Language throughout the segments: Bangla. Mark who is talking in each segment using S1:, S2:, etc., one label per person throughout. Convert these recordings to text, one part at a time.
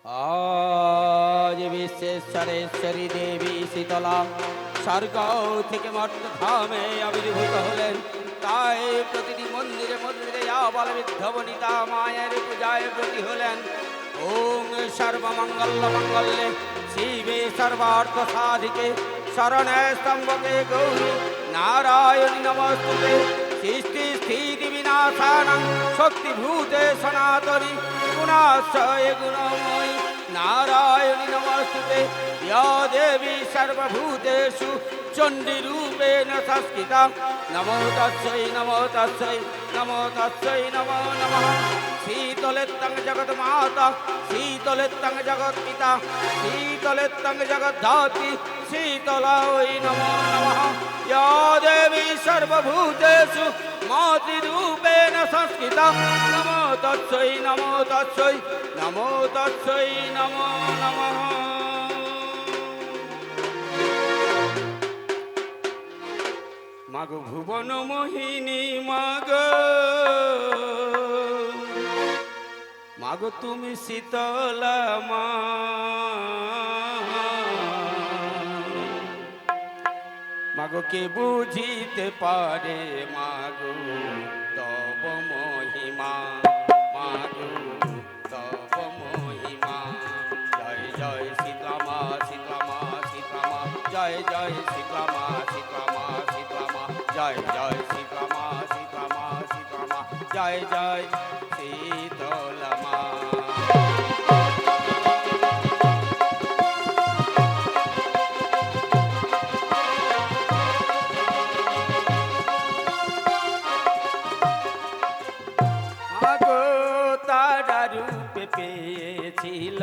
S1: আজ বিশ্বেশ্বরেশ্বরী দেবী শীতলা স্বর্গ থেকে মর্তধামে আবির্ভূত হলেন। তাই প্রতিটি মন্দিরে মন্দিরে আবাল বৃদ্ধ বনিতা মায়ের পূজায় ব্রতী হলেন। ওম সর্বমঙ্গল মঙ্গলে শিবে সর্বার্থ সাধিকে শরণে স্তম্ভকে গৌরী নারায়ণী নমস্তুতে। সৃষ্টি স্থিতি বিনাশানাং শক্তিভূতে সনাতনী গুণাশ্রয়ে গুণময়ী নারায়ণী নমস্তুতে। ইয়া দেবী সর্বভূতেষু চণ্ডীরূপেণ সংস্থিতা। নমো তস্मै নমো তস্मै নমো তস্मै নমো নমঃ। শীতলেত্তং জগৎমাতা শীতলেত্তং জগৎপিতা শীতলেত্তং জগদ্ধাত্রী শীতলাই নমো নমঃ। ইয়া দেবী সর্বভূতেষু মাতৃরূপেণ সংস্থিতা। নমো তস্मै নমো তস্मै নমো তস্मै নমো নমঃ। মাগো ভুবন মোহিনী মাগো মাগো তুমি শীতলা মা। মাগো কে বুঝিতে পারে মাগো তব মহিমা। মাগো তব মহিমা। জয় জয় শীতলামা শীতলামা শীতলামা জয় জয় শীতলামা শীতলামা শীতলামা জয় জয় শীতলামা শীতলামা শীতলামা জয় জয় শীতলামা। তারা রূপে পেয়েছিল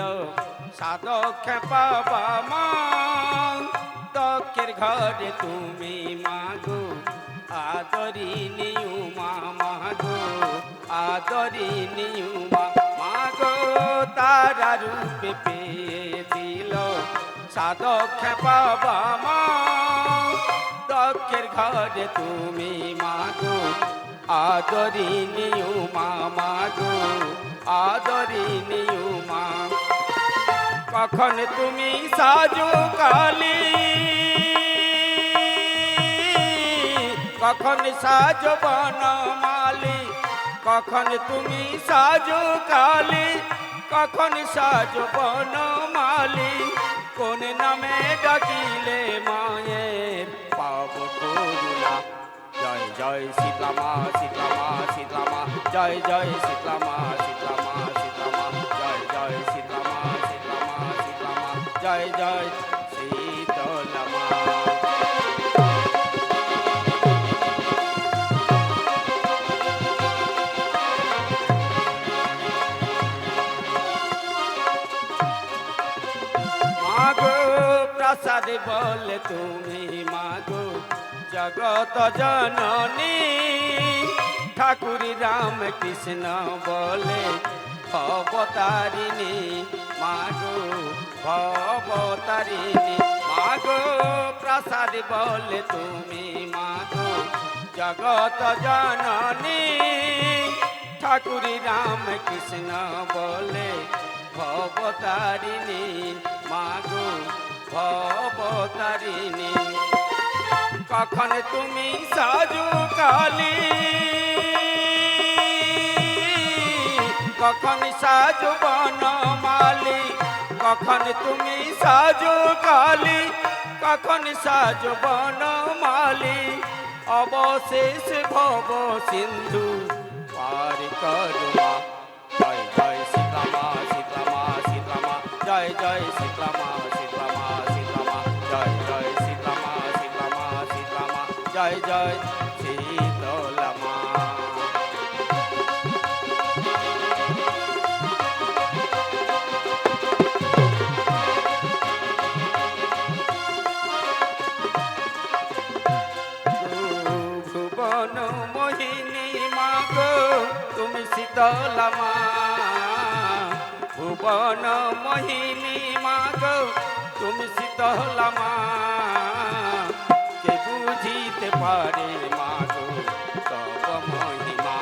S1: সাধক বাবা মা। তকের ঘরে তুমি মাগো আদরিনী উমা। মাগো আদরিনী উমা। মাগো তারা রূপে পেয়েছিল সাধক বাবা মা। তকের ঘরে তুমি মাগো আদরিনী উমা। মাগো আদরিনী উমা। কখন তুমি সাজো কালী কখন সাজো বনমালী। কখন তুমি সাজো কালী কখন সাজো বনমালী। কোন নামে ডাকিলে মায়ের পাব করুণা। জয় জয় শীতলামা শীতলামা শীতলামা জয় জয় শীতলামা শীতলামা শীতলামা জয় জয় শীতলামা শীতলামা শীতলামা জয় জয় শীতলামা। মাগো প্রসাদ বলে তুমি মাগো জগত জননী। ঠাকুর রাম কৃষ্ণ বলে ভবতারিণী। মাগো ভবতারিণী। মাগো প্রসাদ বলে তুমি মাগো জগত জননী। ঠাকুর রাম কৃষ্ণ বলে ভবতারিণী। মাগো ভবতারিণী। কখন তুমি সাজো কালী কখন সাজো বনমালী। কখন তুমি সাজো কালী কখন সাজো বনমালী। অবশেষ ভব সিন্ধু পার করুমা। জয় জয় শীতলামা শীতলামা শীতলামা জয় জয় শীতলামা শীতলামা শীতলামা জয় জয় শীতলামা শীতলামা শীতলামা জয় জয় শীতলামা। ভুবন মোহিনী মাগো তুমি শীতলামা। ভুবন মোহিনী মাগো তুমি শীতলামা। কে বুঝিতে পারে মাগো তব মহিমা।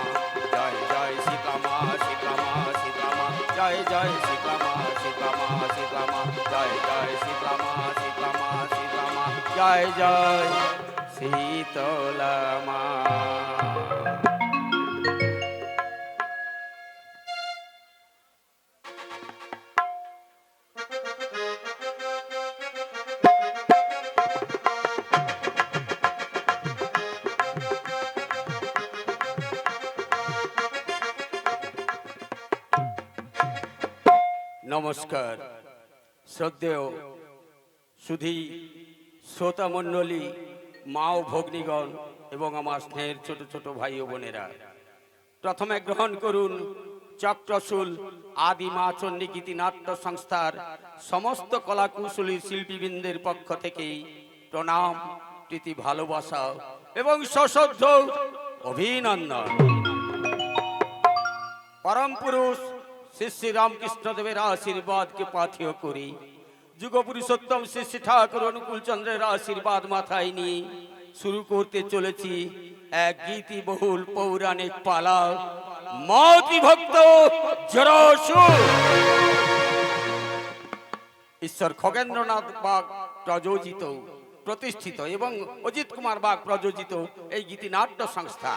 S1: জয় জয় শীতলামা শীতলামা শীতলামা জয় জয় জয় শীতলা মা শীতলা মা শীতলা মা জয় জয় শীতলা মা শীতলা মা শীতলা মা জয় জয় শীতলা মা। নমস্কার শ্রদ্ধেয় সুধী শ্রোতা মণ্ডলী, মা ও ভগ্নীগণ এবং আমার স্নেহের ছোট ছোট ভাই ও বোনেরা, প্রথমে গ্রহণ করুন চক্রশূল আদি মা চণ্ডী গীতি নাট্য সংস্থার সমস্ত কলাকুশলী শিল্পীবৃন্দের পক্ষ থেকে প্রণাম, প্রীতি, ভালোবাসা এবং সশ্রদ্ধ অভিনন্দন। পরম পুরুষ শ্রী শ্রী রামকৃষ্ণ দেবের আশীর্বাদকে পাথেয় করি, যুগ পুরুষোত্তম শ্রী শ্রী ঠাকুর অনুকূল চন্দ্রের আশীর্বাদ মাথায় নিয়ে শুরু করতে চলেছি এক গীতি বহুল পৌরাণিক পালা, মাতৃভক্ত জরাসুর। ঈশ্বর খগেন্দ্রনাথ বাগ প্রযোজিত, প্রতিষ্ঠিত এবং অজিত কুমার বাগ প্রযোজিত এই গীতি নাট্য সংস্থা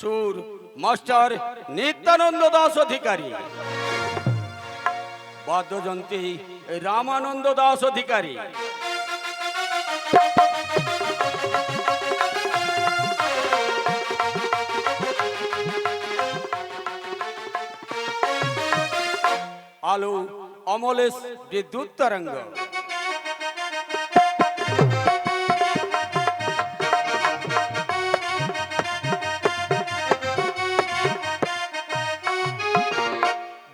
S1: সুর মাস্টার নিত্যানন্দ দাস অধিকারী, বাদ্যযন্ত্রী রামানন্দ দাস অধিকারী, আলো অমলেশ বিদ্যুৎ তরঙ্গ,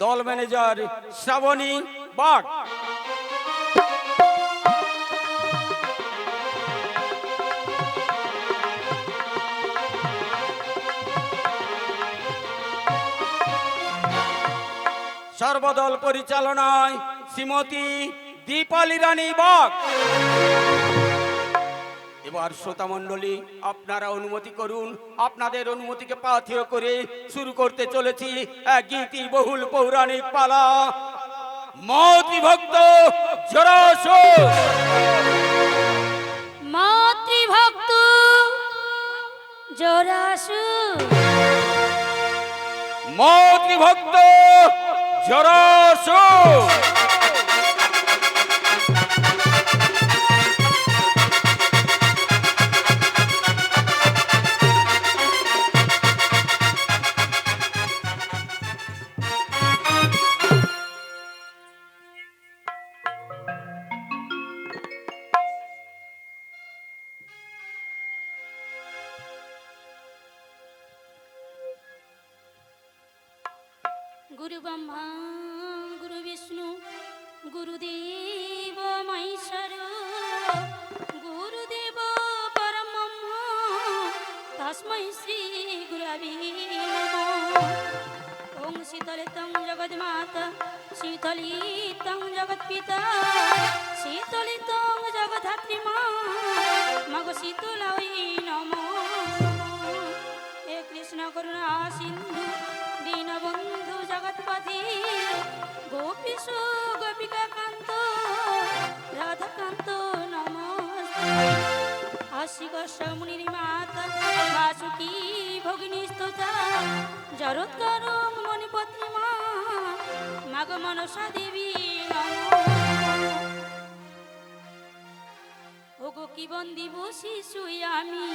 S1: দল ম্যানেজার শ্রাবণী বাগ, সর্বদল পরিচালনায় শ্রীমতী দীপালি রানী বাগ। এবার শ্রোতা মণ্ডলী, আপনারা অনুমতি করুন, আপনাদের অনুমতিকে পাথেয় করে শুরু করতে চলেছি এক গীতি বহুল পৌরাণিক পালা, মাতৃভক্ত জরাসুর।
S2: মাতৃভক্ত জরাসুর,
S1: মাতৃভক্ত জরাসুর।
S2: গুরু ব্রহ্মা গুরু বিষ্ণু গুরুদেব মহেশ্বর গুরুদেব পরম তস্मै শ্রী গুরবে নমঃ। ওং শীতলিতং জগন্মাতা শীতলিতং জগৎপিতা শীতলিতং জগদ্ধাত্রী মা মগ শীতলাই নমঃ। হে কৃষ্ণ করুণা সিন্ধু দীনবন্ধু জগৎপতি গোপীশ গোপিকা কান্ত রাধাকান্ত নমস্তে। আশিকর্ষ মুনির মাতা বাসুকি ভগিনী স্তোতা জরৎকারং মণিপত্নী মা মাগ মনসা দেবী নমঃ। ওগো কি বন্দি বসি শুই আমি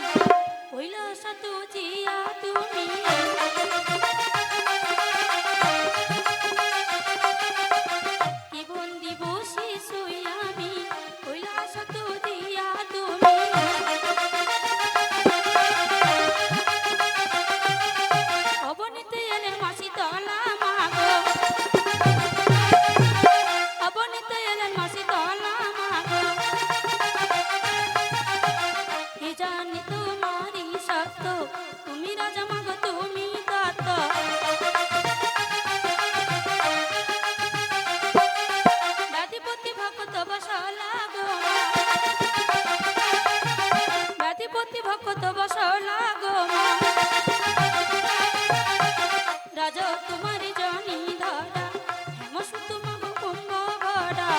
S2: কৈলাসা তো জিয়া তুমি কি বন্দি বসি শুই আমি কৈলাসা তো জিয়া তুমি অবনীতে এলেন মাসি তলা মাগো অবনীতে এলেন মাসি তলা মাগো কি জানি তোমারি সত্য তুমি রাজা মাগো তুমি দত্ত আজ তোমার জনি ধরা হেমসুত মাগো কুম্ভ ভরা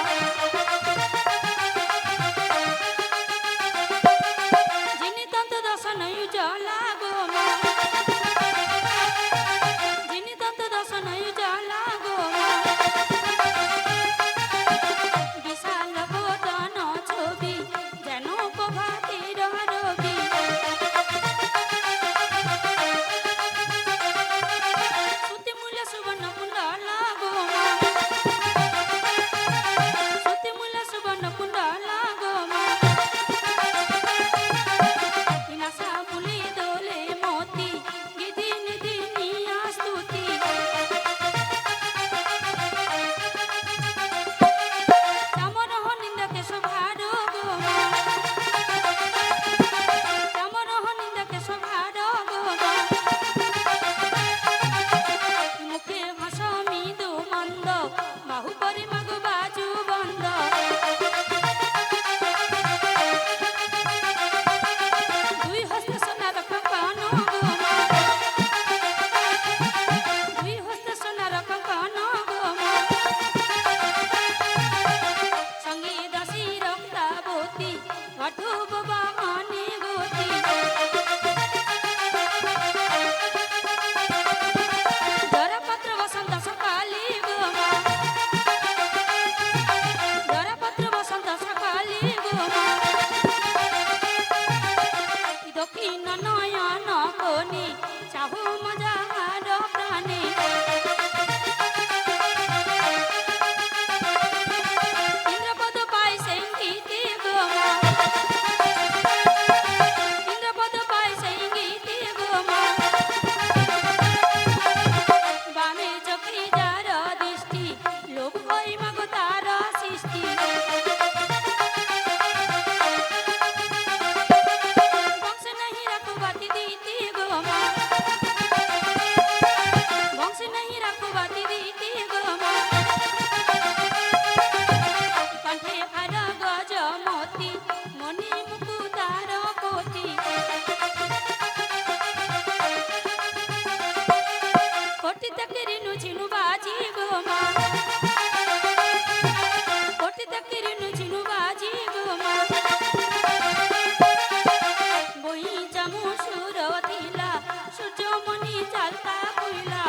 S2: যিনি তন্ত দর্শন উজালা গো মা যিনি তন্ত দর্শন উজালা গো মা বিশাল বদন ছবি যেন প্রভাতের রবি সুতি মূল্য সুবর্ণ কুণ্ডলা গো মা সুতি মূল্য সুবর্ণ কুণ্ডলা গো মা বিনাশা ফুলে দোলে মতি গিধি নিধি নিয়া স্তুতি চামরহ নিন্দা কেশ ভার গো মা চামরহ নিন্দা কেশ ভার গো মা মুখে ভাষ মৃদু মন্দ বাহু পরে মাগো বাজু বন্ধ দুই হস্তে সোনার কঙ্কন গো মা দুই হস্তে সোনার কঙ্কন গো মা সঙ্গে দাসী রক্তাবতী অঠুব বাহনে গতি ধরাপত্র বসন্ত সকালে গো মা ধরাপত্র বসন্ত সকালে গো মা দক্ষিণ নয়ন কোণে চাহু মজাহার প্রাণে ইন্দ্রপদ পাই সঙ্গীতে গো মা ইন্দ্রপদ পাই সঙ্গীতে গো মা বামে চোখে যার দৃষ্টি লোভ হই মাগো তার সৃষ্টি বংশ নাহি রাখো বাতি দিতে গো মা বংশ নাহি রাখো বাতি দিতে গো মা কণ্ঠে ভার গজমতি মনে মুকুতার পতি কোটি তকে রেণু ঝিনু বাজি গো মা কোটি তকে রেণু ঝিনু বাজি গো মা বই জামু সুর থিলা সূর্যমণি চালতা কইলা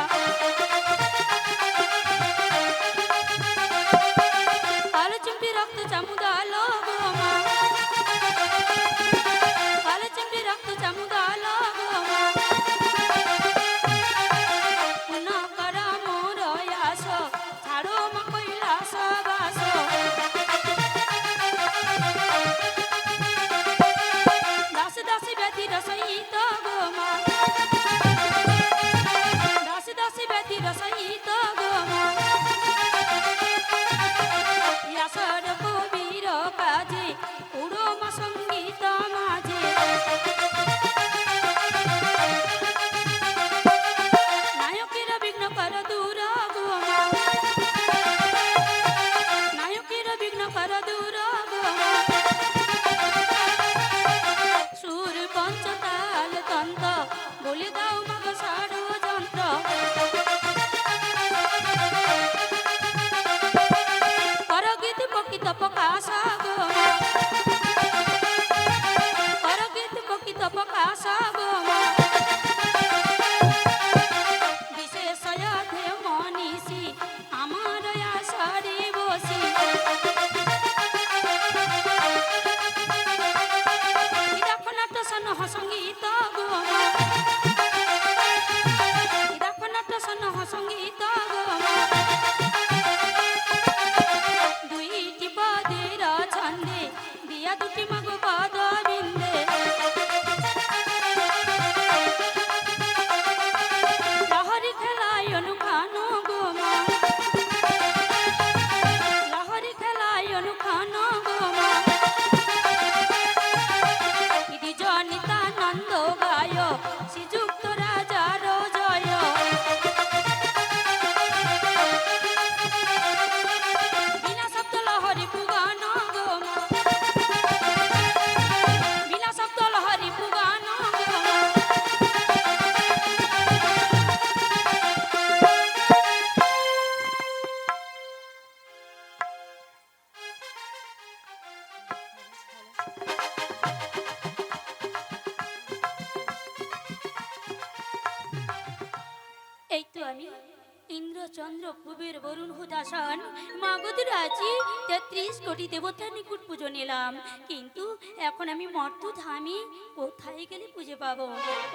S2: কাল চিমটি রক্ত চামুদাল গো মা কাল চিমটি রক্ত চামুদাল গো মা পুন কর মোর আস ছাড়ো মা কৈলাস বাস দাস দাসী ব্যতির সহিত গো মা দাস দাসী ব্যতির সহিত গো মা ইয়াসর কবির কাজে উড়ো মা সঙ্গীত মাঝে নায়কের বিঘ্ন কর দূর গো মা নায়কের বিঘ্ন কর দূর গো মা সুর পঞ্চতাল তন্ত্র বলে দাও মাগো ষড় যন্ত্র কর গীত প্রকৃত প্রকাশ গো মা কর গীত প্রকৃত প্রকাশ গো মা বিশেষয় ধে মনীষী আমার আসরে বসি দেখো নাট সনহ সঙ্গীত গো মা দেখো নাট সনহ সঙ্গীত গো মা দুইটি পদের ছন্দে দিয়া দুটি মাগো পদ বিন্দে লহরি খেলায় অনুখান গো মা লহরি খেলায় অনুখান গো মা ইদি জনিতানন্দ গায় শ্রীযুক্ত রাজার জয় ইন্দ্রচন্দ্র কুবের বরুণ হুদাসন মাগধরাজি ৩৩ কোটি দেবতার নিকট পুজো নিলাম, কিন্তু এখন আমি মর্ত ধামে কোথায় গেলে পুজো পাবো?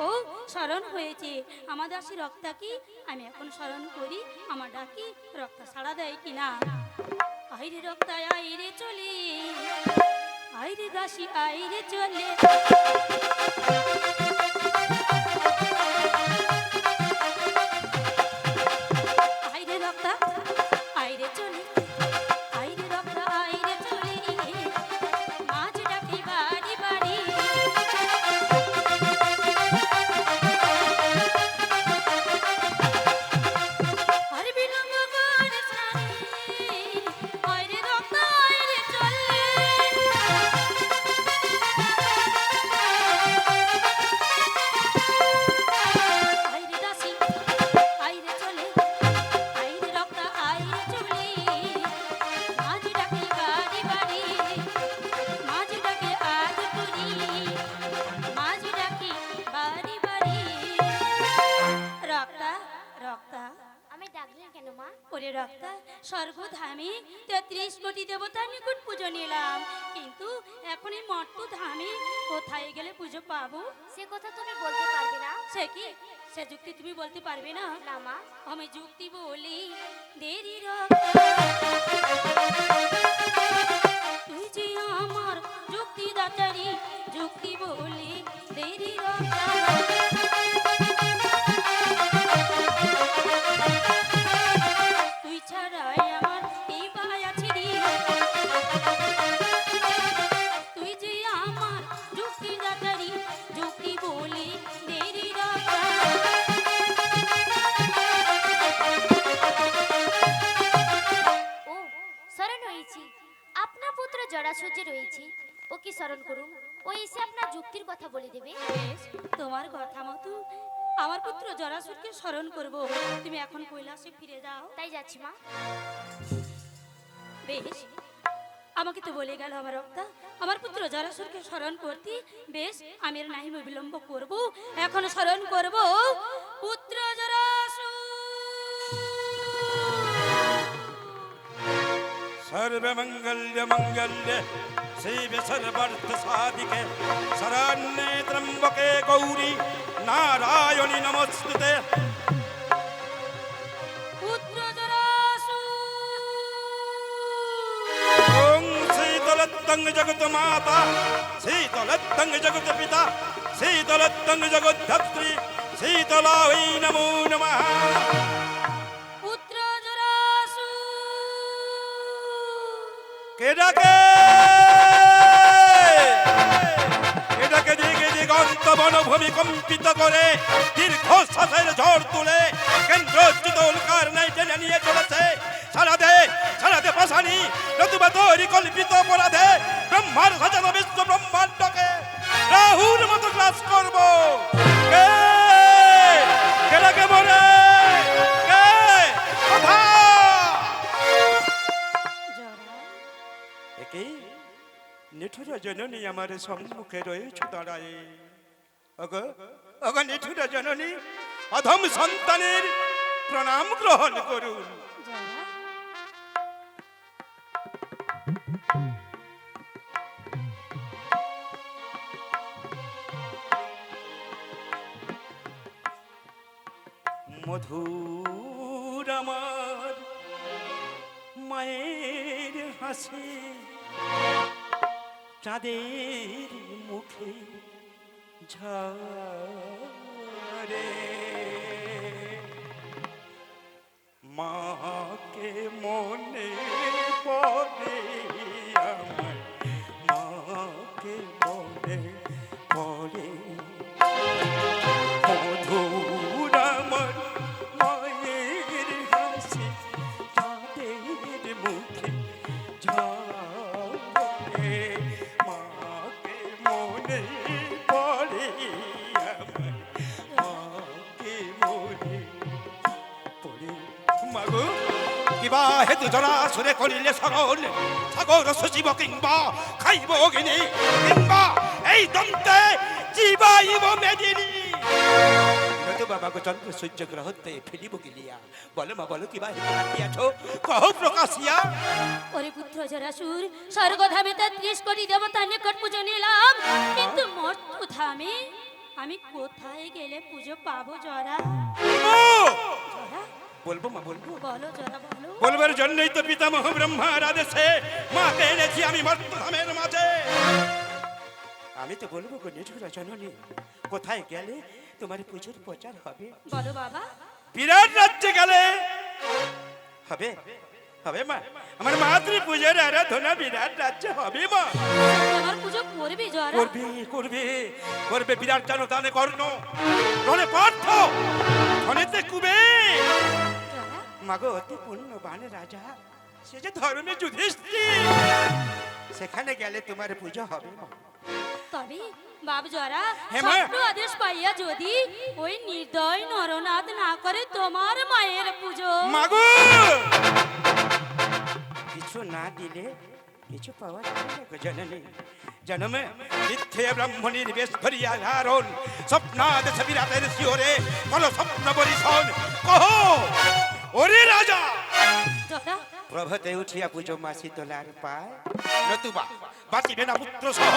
S2: ও স্মরণ হয়েছে, আমার দাসী রক্তাকে আমি এখন স্মরণ করি, আমার ডাকি রক্তা সাড়া দেয় কিনা। আইরে রক্তা আইরে চলে, আইরে দাসী আইরে চলে। আইরে রক্তা আইরে চলে, আইরে রক্তা আইরে চলে, মাঝ ডাকি বাড়ি বাড়ি। আর বিলম্ব করিস না রে, আইরে রক্তা আইরে চলে। আইরে দাসী আইরে চলে, আইরে রক্তা আইরে চলে, মাঝ ডাকি বাড়ি বাড়ি, মাঝ ডাকে আজ পুরি, মাঝ ডাকি বাড়ি বাড়ি। রক্তা রক্তা
S3: আমি ডাকলেন কেন মা?
S2: ওরে রক্তা, স্বর্গধামে ৩৩ কোটি দেবতার নিকট পুজো নিলাম, কিন্তু এখন এই মর্ত ধামে কোথায় গেলে পুজো পাবো?
S3: সে কথা তুমি বলতে পারবে না।
S2: সে কি, সে যুক্তি তুমি বলতে পারবে না?
S3: না মা।
S2: আমি যুক্তি বলি, দেরি রক্তা, তুই যে আমার যুক্তি দাতারি, যুক্তি বলি দেরি রক্তা। তুই ছাড়াই আমার এই বাই আছে রে, তুই যে আমার যুক্তি দাতারি, যুক্তি বলি দেরি রক্তা।
S3: ও স্মরণ হয়েছি, আপনার পুত্র জরাসুর যে রয়েছে, ওকে স্মরণ করুন। ও এসে আপনার যুক্তির কথা বলে দেবে।
S2: বেশ, তোমার কথা মতো আমার পুত্র জরাসুরকে স্মরণ করব। তুমি এখন কৈলাসে ফিরে যাও।
S3: তাই যাচ্ছি মা।
S2: বেশ, আমাকে তো বলে গেল আমার রক্তা আমার পুত্র জরাসুরকে স্মরণ করতে। বেশ, আমি আর নাহি বিলম্ব করব, এখন স্মরণ করব পুত্র জরাসুর।
S4: सर्वमंगल्य मंगल्य शिव सर्वार्थ साधिके शरण्ये त्र्यंबके गौरी नारायणी नमस्तुते।
S2: পুত্র জরাসুর।
S4: ओम शीतलत्तंग जगत माता शीतलत्तंग जगत पिता शीतलत्तंग जगत धत्री शीतलायै नमो नमः।
S2: পুত্র জরাসুর।
S4: কেডাকে এটাকে দিকে দিগন্ত বনভূমি কম্পিত করে দীর্ঘ শ্বাসের ঝড় তুলে কেন্দ্রস্থিত উল্কার নাই টেনে নিয়ে চলেছে। সারাদে পাশানি নতুবা তৈরি কল্পিত অপরাধে ব্রহ্মার সাজানো বিশ্ব ব্রহ্মাণ্ডকে রাহুর মতো গ্রাস করব। কে কেডাকে মরে কে কথা
S2: জরা,
S4: একেই নিঠুর জননী আমার সম্মুখে রয়েছ দাঁড়ায়। অগ অগ নিঠুর জননী, অধম সন্তানের প্রণাম গ্রহণ করুন।
S2: জরা,
S4: মধুর আমার মায়ের হাসি চাঁদের মুখে ঝরে। মাকে মনে পড়ে আমার, মাকে মনে পড়ে। মধুর আমার মায়ের হাসি চাঁদের মুখে ঝরে। মাকে মনে পড়ে আমার, মাকে মনে পড়ে। মাগো কিবা হেতু জরাসুরে করিলে সকল সাগর সচিব কিংবা খাইব অগ্নি কিংবা এই দন্তে জীবাইব মেদিনী। নয়তো বাবাকে চন্দ্র সূর্য গ্রহতে ফেলিব গিলিয়া। বলো মা, বলো কি ভাই দিয়াছ, কহ প্রকাশিয়া।
S2: ওরে পুত্র জরাসুর, স্বর্গধামে ৩৩ কোটি দেবতার নিকট পুজো নিলাম, কিন্তু মর্ত্য ধামে আমি কোথায় গেলে পুজো পাবো জরা? জরা
S4: বলবো মা, বলবো।
S2: বলো জরা বলো।
S4: বলবার জন্যই তো পিতামহ ব্রহ্মার আদেশে মাকে এনেছি আমি মর্তধামের মাঝে। আমি তো বলবো গো নিঠুরা জননী, কোথায় গেলে তোমার পুজোর প্রচার হবে?
S2: বলো বাবা।
S4: বিরাট রাজ্যে গেলে হবে, হবে মা। আমার মাতৃ পুজোর আরাধনা বিরাট রাজ্যে হবে মা।
S2: আমার পুজো করবি জরা?
S4: করবে, করবে, করবে। বিরাট জনতানে কর্ণ, রণে পার্থ, ধনেতে কুবে।
S2: জরা
S4: মাগো অতি পুণ্যবান রাজা, সে যে ধর্মে যুধিষ্ঠির, সেখানে গেলে তোমার পুজো হবে মা।
S2: তবে বাপ জরা
S4: হ্যাঁ মা।
S2: স্বপ্ন আদেশ পাইয়া যদি ওই নির্দয় নরনাথ না করে তোমার মায়ের পুজো।
S4: মাগো কিছু না দিলে কিছু পাওয়া যাবে না গো জননী। জনমে মিথ্যে ব্রাহ্মণীর বেশ ধরিয়া ধারণ, স্বপ্নাদেশ বিরাটের শিহরে বল স্বপ্ন বরিশন। কহ ওরে রাজা,
S2: জরা
S4: প্রভাতে উঠিয়া পুজো মাসি তোলার পায়, নতুবা বাঁচিবে না পুত্র সহ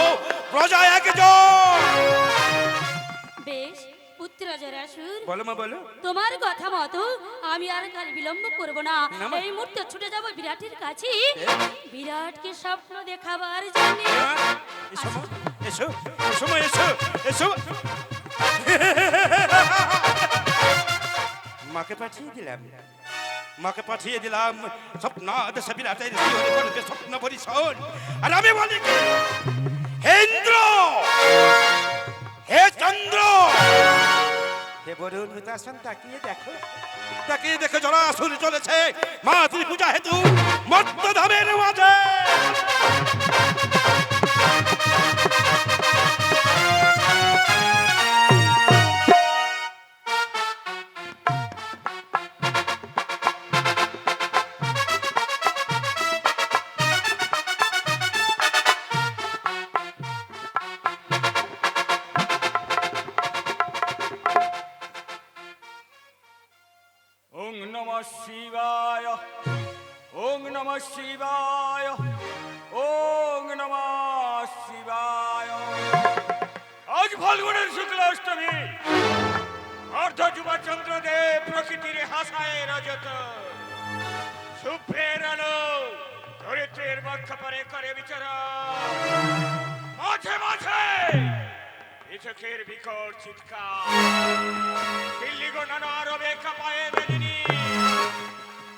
S4: প্রজা একজন।
S2: বেশ পুত্র জরাসুর,
S4: বলো মা, বলো।
S2: তোমার কথা মতো আমি আর কাল বিলম্ব করব না।
S4: না মা।
S2: এই মুহূর্তে ছুটে যাব বিরাটের কাছে, বিরাটকে স্বপ্ন দেখাবার জন্য।
S4: এসো মা, এসো, এসো মা, এসো, এসো। মাকে পাঠিয়ে দিলাম, মাকে পাঠিয়ে দিলাম স্বপ্নাদেশ বিরাটের শিহরে বলবে স্বপ্ন পরিশোধ। আর আমি বলি কি, হে ইন্দ্র, হে চন্দ্র, হে বরুণ হুতাসন, তাকিয়ে দেখো, তাকিয়ে দেখো জরাসুর চলেছে মাতৃ পূজা হেতু মর্তধামের মাঝে।
S1: ওং নমঃ শিবায়, ওং নমঃ শিবায়, ওং নমঃ শিবায়। আজ ফাল্গুনের শুক্ল অষ্টমী, অর্ধ যুবা চন্দ্রদেব প্রকৃতির হাসায় রজত, শুভ্রের আলো ধরিত্রীর বক্ষ পরে করে বিচরণ। মাঝে মাঝে চোখের বিকট চিৎকার, দিল্লিগণারবে কাঁপায়ে বেদিনী।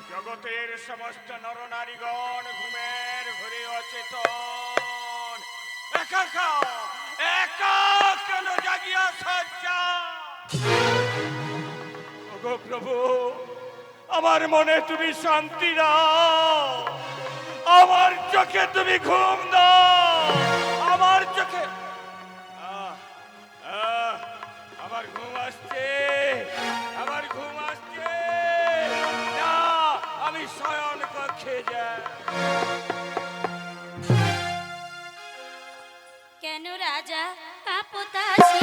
S1: জগতের সমস্ত নরনারীগণ ঘুমের ঘুরে অচেতন, একা একা কেন জাগিয়া সজ্জা। ওগো প্রভু, আমার মনে তুমি শান্তি দাও, আমার চোখে তুমি ঘুম দাও, আমার চোখে আমার ঘুম আসছে, আমার ঘুম আসছে না, আমি শয়ন কক্ষে যাই।
S2: কেন রাজা কাপতাসি,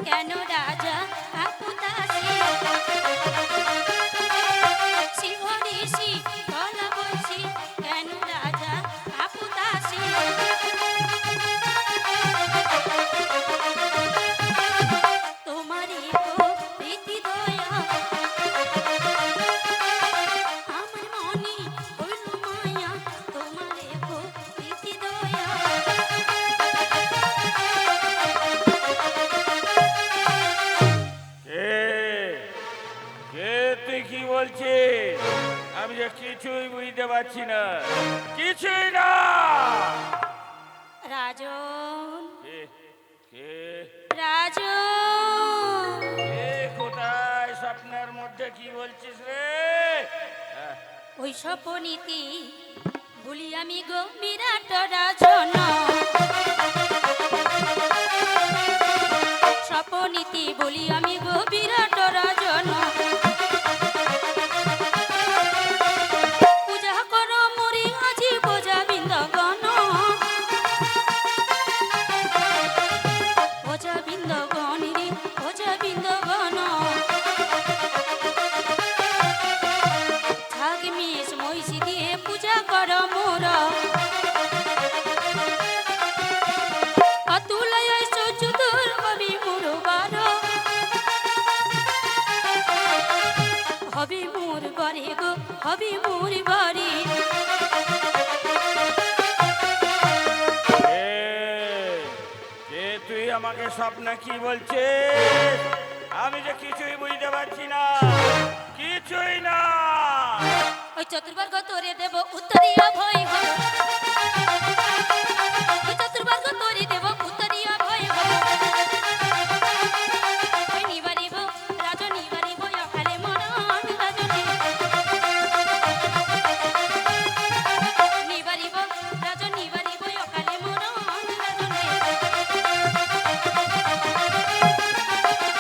S2: কেন রাজা কাপতাসি, শিহরিষি গলা বলছি, কেন রাজা কাপতাসি। তোমারই তো প্রীতি দয়া, আমার মনে হইল মায়া, তোমারই তো প্রীতি দয়া।
S1: কে তুই কি বলছিস? আমি যে কিছুই বুঝতে পারছি না, কিছুই না।
S2: রাজন,
S1: কে কে
S2: রাজন,
S1: কে কোথায়? স্বপ্নের মধ্যে কি বলছিস রে?
S2: ওই স্বপনীতি বলি আমি গো বিরাট রাজন, স্বপনীতি বলি আমি গো বিরাট রাজন। পূজা করো মরি আজি বোঝা বৃন্দগণ, বোঝা বৃন্দগণ। হবে মোর বাড়ি।
S4: যে তুই আমাকে স্বপ্ন কি বলছিস? আমি যে কিছুই বুঝতে পারছি না, কিছুই না।
S2: ওই চতুর্বর্গ তোরে দেব উত্তরীয় ভয় হলো, ওই চতুর্বর্গ তোরে দেব উত্তরীয় ভয় হলো। ওই নিবারিব রাজন নিবারিব অকালে মরণ রাজনে, নিবারিব রাজন নিবারিব অকালে মরণ রাজনে।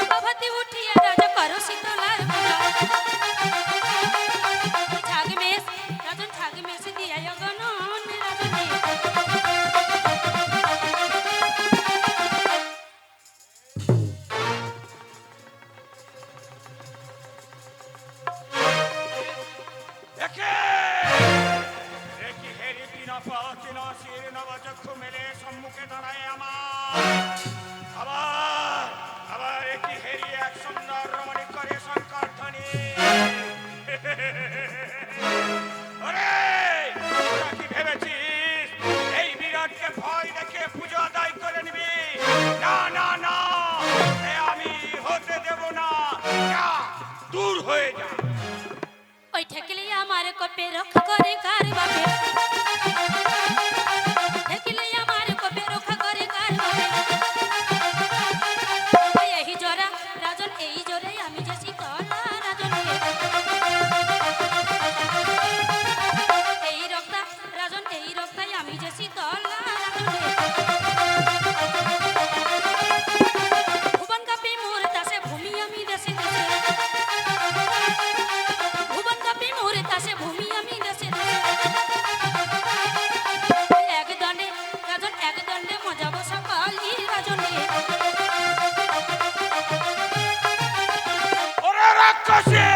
S2: প্রভাতে উঠিয়া রাজা করো শীতলার পূজা, ছাগমেশ রাজন ছাগমেশ দিয়া গণন রাজনে।
S4: একে দেখি হেরি তিনা পাচিনা শির নবচক্ষু মেলে সম্মুখে দাঁড়ায় আবার আবার একটি হেরি এক সুন্দর রমণী করে শঙ্কর ধ্বনি। ওরে তোরা কি ভেবেছিস এই বিরাটকে ভয় দেখে পুজো আদায় করে নিবি? না না না, এ আমি হতে দেব না। যা, দূর হয়ে যা।
S2: ওই ঠেকলে আমার কপে রক্ষা করে কার বাপে, ঠেকলে আমার কপে রক্ষা করে কার বাপে। ওই এই জোরা রাজন এই জোরে আমি যে শীতলা রাজনকে, এই রক্তা রাজন এই রক্তায় আমি যে শীতলা রাজনকে। ভুবন কাপে মোর দাসে ভূমি আমি দেশে দেশে, ভুবন কাপে মোর দাসে ভূমি আমি দেশে দেশে। এক দণ্ডে রাজন এক দণ্ডে মজা বসা পালি রাজনে।
S4: ওরে রাক্ষসী!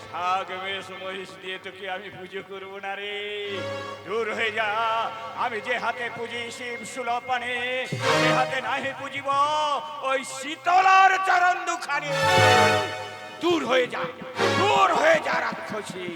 S4: ছাগমেশ মহিষ দিয়ে তোকে আমি পুজো করবো না রে, দূর হয়ে যা। আমি যে হাতে পুজি শিব সুলপানে, সে হাতে নাহি পুজিব ওই শীতলার চরণ দুখানি। দূর হয়ে যা, দূর হয়ে যা রাক্ষসী।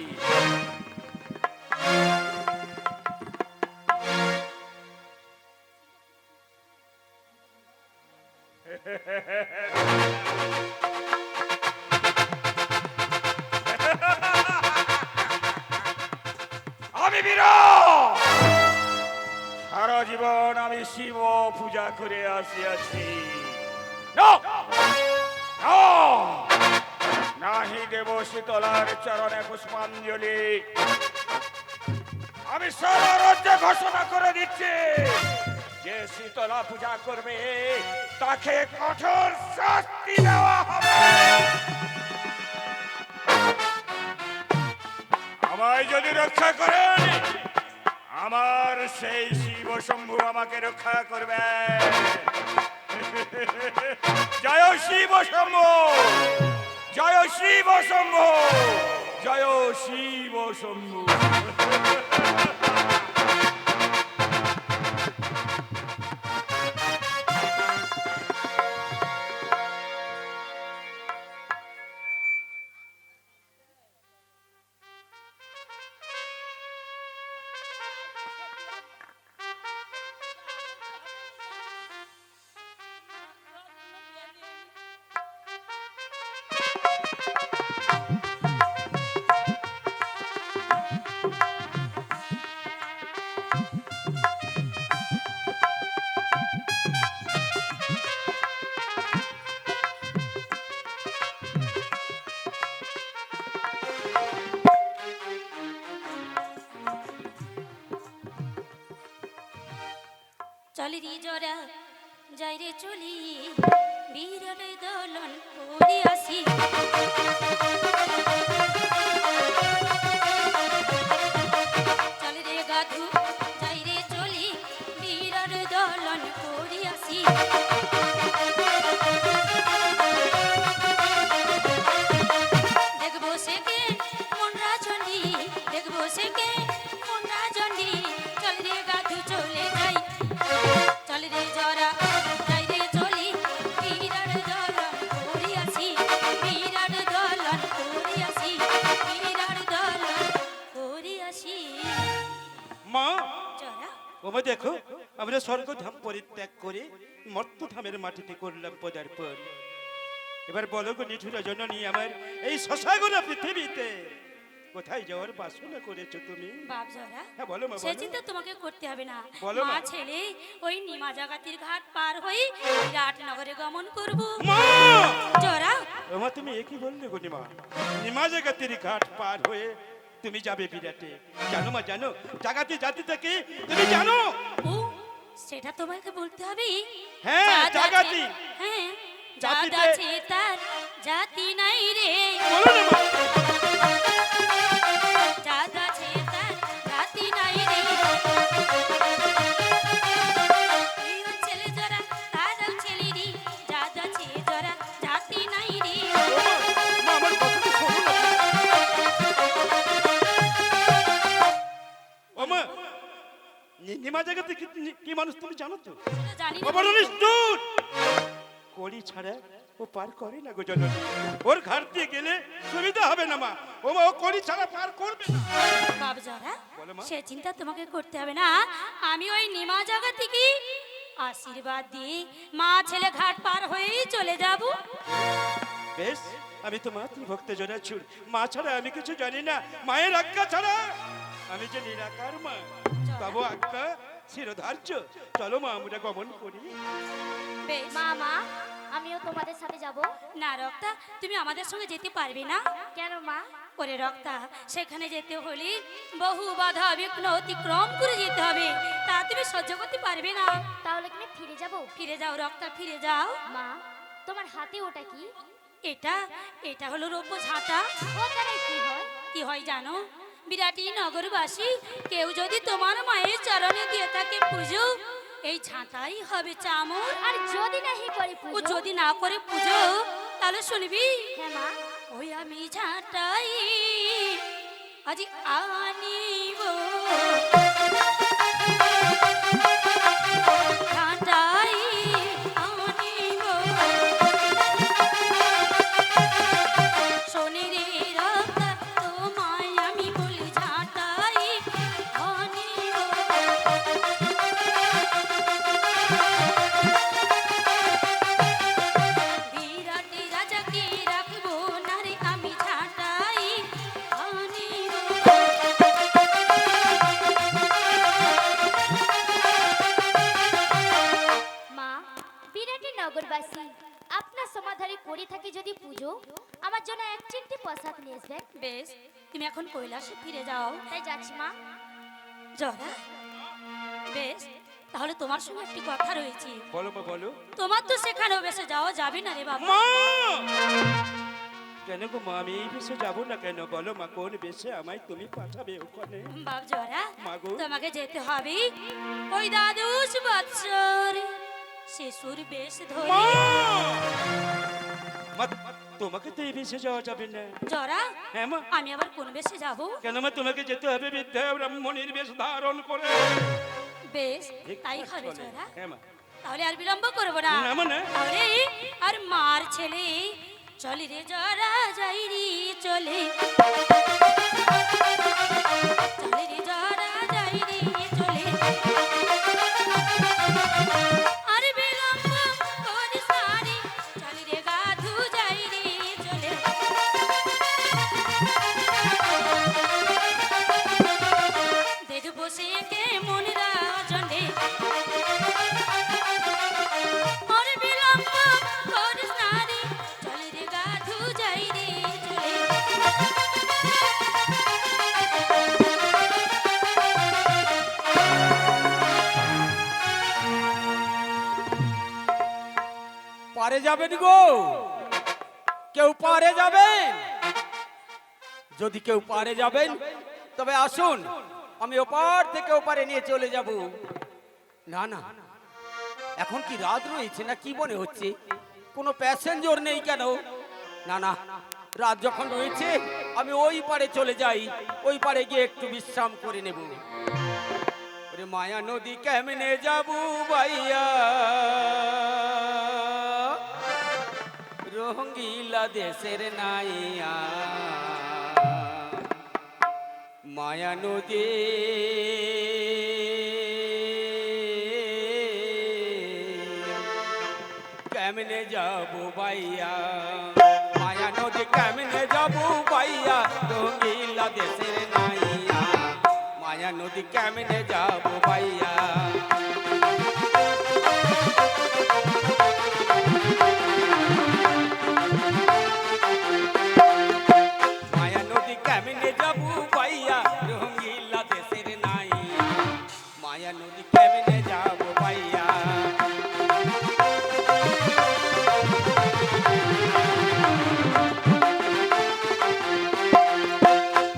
S4: আমি বিরাট, সারা জীবন আমি শিব পূজা করে আসিয়াছি। না, না, নাহি দেব শীতলার চরণে পুষ্পাঞ্জলি। আমি সারা রাজ্যে ঘোষণা করে দিচ্ছি, যে শীতলা পূজা করবে তাকে কঠোর শাস্তি দেওয়া হবে। আমায় যদি রক্ষা করেন, আমার সেই শিব শম্ভু আমাকে রক্ষা করবে। জয় শিব শম্ভু, জয় শিব শম্ভু, জয় শিব শম্ভু।
S2: চলি রে জরা যাই রে চলি, বিরাট দোলন করি আসি। চলি রে গাধু যাই রে চলি, বিরাট দোলন করি আসি। দেখবো সে কে মন রাজনী, দেখবো সে কে মন রাজনী। চল রে গাধু চলে যাই, চল রে জরা যাই রে চলি, বিরাট দোলন করি আসি, বিরাট দোলন
S4: দেখো আমরা স্বর্গধাম পরিত্যাগ করে মর্তধামের মাটিতে করলাম পদার্পণ। এবার বলো গো নিঠুর জননী, আমার এই শশাগুলো পৃথিবীতে কোথায় যাওয়ার বাসনা করেছো তুমি?
S2: বাপ জরা,
S4: হ্যাঁ বলো মা,
S2: সে
S4: বলো।
S2: চিন্তা তোমাকে করতে হবে না।
S4: বলো
S2: মা
S4: মা।
S2: ছেলে ওই নিমা জাগাতির ঘাট পার হয়ে বিরাট নগরে গমন করব।
S4: মা!
S2: জরা,
S4: ওমা তুমি একই বললে গো নিমা, নিমা জাগাতির ঘাট পার হয়ে তুমি যাবে বিরাটে। জানো মা, জানো জাগাতি জাতি থেকে তুমি জানো?
S2: ও সেটা তোমাকে বলতে হবে।
S4: হ্যাঁ,
S2: জাত আছে-
S4: জাগাতি।
S2: হ্যাঁ, জাত
S4: জাতিতে-
S2: আছে তার জাতি নাই রে।
S4: বলো না মা।
S2: জাত আছে তার জাতি নাই রে। এই ছেলে জরা, তারাও ছেলে রে। জাত আছে জরা, জাতি নাই রে।
S4: মা, আমার কথাটা শোনো না। ওমা, নিমা জাগাতে কি মানুষ তুমি জানো তো?
S2: জানি না।
S4: খবর নিষ্ঠুর কড়ি ছাড়া ও পার করে না গো জননী। ওর ঘাট দিয়ে গেলে সুবিধা হবে না মা। ও মা, ও কড়ি ছাড়া পার করবে না।
S2: বাপ জরা,
S4: বলো মা।
S2: সে চিন্তা তোমাকে করতে হবে না। আমি ওই নিমা জায়গা থেকে আশীর্বাদ দিয়ে মা ছেলে ঘাট পার হয়েই চলে যাব।
S4: বেশ, আমি তো মাতৃভক্ত জনাছুর। মা ছাড়া আমি কিছু জানি না। মায়ের আজ্ঞা ছাড়া আমি যে নিরাকার মা, তবু আজ্ঞা শিরোধার্য। চলো মা, আমরা গমন করি।
S2: বেশ।
S3: মা মা আমিও তোমাদের সাথে যাব।
S2: না রক্তা, তুমি আমাদের সঙ্গে যেতে পারবে না।
S3: কেন মা?
S2: ওরে রক্তা, সেখানে যেতে হলে বহু বাধা বিঘ্ন অতিক্রম করে যেতে হবে। তা তুমি সহ্য করতে পারবে না।
S3: তাহলে কি আমি ফিরে যাব?
S2: ফিরে যাও রক্তা, ফিরে যাও।
S3: মা, তোমার হাতে ওটা কি?
S2: এটা এটা হলো রৌপ্য ঝাঁটা।
S3: ও দ্বারাই কি হয়?
S2: কি হয় জানো? বিরাটি নগরবাসী কেউ যদি তোমার মায়ের চরণে দিয়ে থাকে পুজো, এই ঝাঁটাই হবে চামর।
S3: আর যদি নাহি করি
S2: ও
S3: পুজো?
S2: যদি না করে পুজো, তাহলে শুনবি,
S3: হ্যাঁ মা।
S2: ওই আমি ঝাঁটাই আজি আনিব, ঝাঁটাই আনিব। শোনে রে রক্তা, তোমায় আমি বলি ঝাঁটাই আনিব। বিরাটি রাজাকে রাখবো না রে, আমি ঝাঁটাই আনিব।
S3: মা, বিরাটি নগরবাসী আপনার সমাধারে করে থাকি যদি পুজো, আমার জন্য এক চিমটি প্রসাদ নিয়ে আসবেন।
S2: বেশ, তুমি এখন কৈলাসে ফিরে যাও।
S3: তাই যাচ্ছি মা।
S2: জরা, বেশ, তাহলে তোমার সঙ্গে একটি কথা রয়েছে।
S4: বলো মা, বলো।
S2: তোমার তো সেখানেও বেশে যাওয়া যাবে না রে বাবা।
S4: মা! কেন গো মা, আমি এই বেশে যাবো না কেন? বলো মা, কোন বেশে আমায় তুমি পাঠাবে ওখানে?
S2: বাপ জরা,
S4: মা গো।
S2: তোমাকে যেতে হবে ওই দ্বাদশ বৎসর শিশুর বেশ ধরে।
S4: মা! মা, তোমাকে তো এই বেশে যাওয়া যাবে না।
S2: জরা,
S4: হ্যাঁ মা।
S2: আমি আবার কোন বেশে যাব?
S4: কেন মা, তোমাকে যেতে হবে বিদ্যা ব্রাহ্মণের বেশ ধারণ করে।
S2: বেশ,
S4: ঠিক
S2: তাই
S4: কথা
S2: হবে
S4: বলে।
S2: জরা।
S4: হ্যাঁ মা।
S2: তাহলে আর বিলম্ব করবো না।
S4: না মানে?
S2: তাহলে আর মার ছেলে চলি রে জরা, যাই রে চলে। চলে রে জরা, যাই রে চলে। আর বিলম্ব করিস না রে, চলি রে গাধু, যাই রে চলে। দেখবো সে কেমন রাজনে। আর বিলম্ব করিস না রে, চলি রে গাধু, যাই রে চলে।
S1: পারে যাবেন গো? কেউ পারে যাবেন? যদি কেউ পারে যাবেন তবে আসুন, আমি ওপার থেকে ওপারে নিয়ে চলে যাব। না না, এখন কি রাত রয়েছে না কি মনে হচ্ছে? কোনো প্যাসেঞ্জার নেই কেন? না না, রাত যখন রয়েছে আমি ওই পারে চলে যাই, ওই পারে গিয়ে একটু বিশ্রাম করে নেব। ওরে মায়া নদী কেমনে যাবো ভাইয়া, রঙ্গিলা দেশের নাইয়া। মায়া নদী যাবো বাইয়া মায়া নদী কেমনে যাবো বাইয়া রঙিলা দেশের নাইয়া মায়া নদী কেমনে যাবো বাইয়া মায়া নদী কেমনে যাবো বাইয়া রঙিলা দেশের নাইয়া মায়া নদী কেমনে যাবো বাইয়া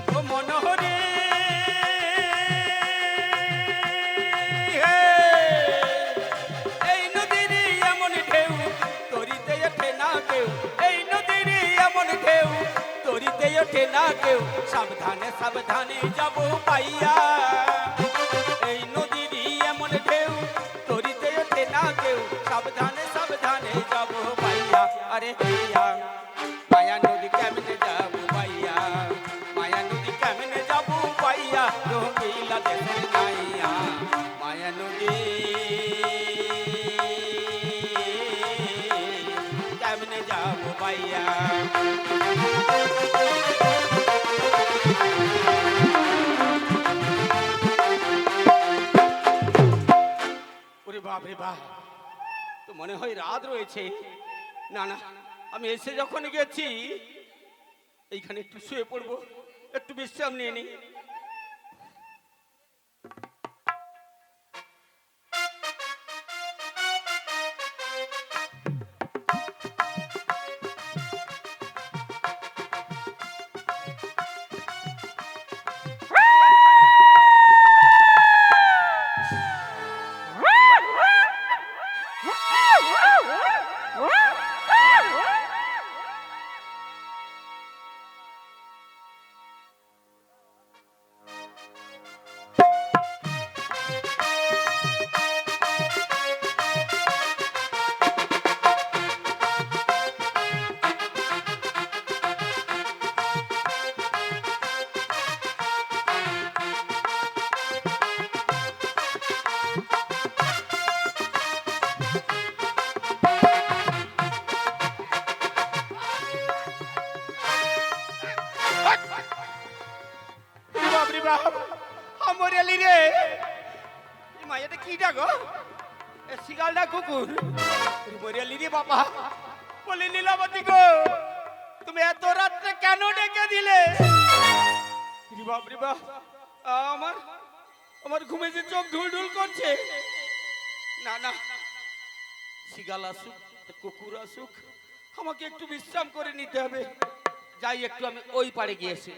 S1: ও মনোহরে এই নদীর এমন ঢেউ তরিতে ওঠে না কেউ এই নদীর এমন ঢেউ তরিতে ওঠে না কেউ সাবধানে সাবধানে যাবো পাইয়া এই নদীর এমন ঢেউ তরিতে ওঠে না কেউ সাবধানে সাবধানে যাবো পাইয়া আরে ভাইয়া মায়া নদী কেমনে যাবো পাইয়া মায়া নদী কেমনে যাবো পাইয়া রঙিলা দেশের নাইয়া মায়া নদী কেমনে যাবো পাইয়া ওরে বাপ রে বাপ তো মনে হয় রাত রয়েছে না না আমি এসে যখন গেছি এইখানে একটু শুয়ে পড়বো একটু বিশ্রাম নিয়ে নিই বাপরে বাপ আমার এলি রে মা এটা কি ডাকো শিগালটা কুকুর মরিয়ালি রে বাবা বলে লীলাবতী গো তুমি এত রাত্রে কেন ডেকে দিলে বাপরে বাপ আমার আমার ঘুমে যে চোখ ঢুল ঢুল করছে না না শিগাল আসুক কুকুর আসুক আমাকে একটু বিশ্রাম করে নিতে হবে যাই একটু আমি ওই পাড়ে গিয়েছি